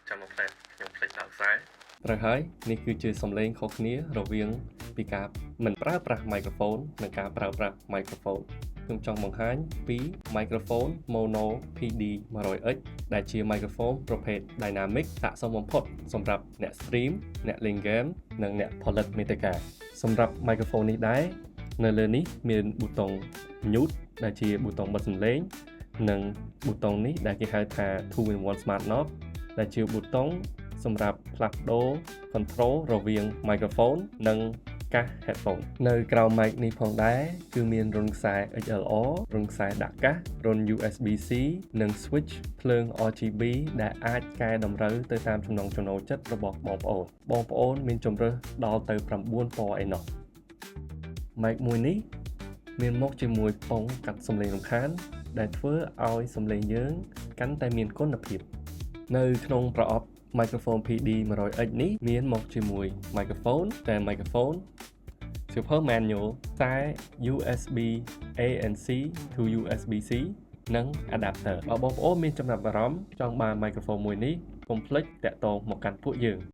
ចាំមកផ្លែខ្ញុំផ្លេចដល់ខ្សែ ត្រូវហើយនេះគឺជាសំឡេងខុសគ្នារវាងពីការមិនប្រើប្រាស់ microphone និងការប្រើប្រាស់ microphone ខ្ញុំចង់បង្ហាញពី microphone mono PD 100X ដែលជា microphone ប្រភេទ dynamic ស័ក្តិសមបំផុតសម្រាប់អ្នក stream អ្នកលេង game និងអ្នកផលិតមាតិកាសម្រាប់ microphone នេះដែរនៅលើនេះមានប៊ូតុង mute ដែលជាប៊ូតុងបិទសំឡេងនិងប៊ូតុងនេះដែលគេហៅថា 2-in-1 smart knob ដែលជាប៊ូតុងសម្រាប់ផ្លាស់ប្ដូរ control រវាង microphone និងកាស headphone នៅក្រោម mic នេះផងដែរគឺមានរុនខ្សែ XLR រុនខ្សែដាក់កាសរុន USB-C និង switch ភ្លើង RGB ដែលអាចកែតម្រូវទៅតាមចំណង់ចំណូលចិត្តរបស់បងប្អូនមានជម្រើសដល់ទៅ9ពណ៌ឯណោះ mic មួយនេះមានមកជាមួយប៉ុងកាត់សំឡេងរំខានដែលធ្វើឲ្យសំឡេងយើងកាន់តែមានគុណភាពនៅក្នុងប្រអប់ microphone PD 100X នេះមានមកជាមួយ microphone តែ microphone super manual ខ្សែ USB ANC to USB-C និង adapter បើបងប្អូនមានចំណាប់អារម្មណ៍ចង់បាន microphone មួយនេះកុំភ្លេចតាក់ទងមកកាន់ពួកយើង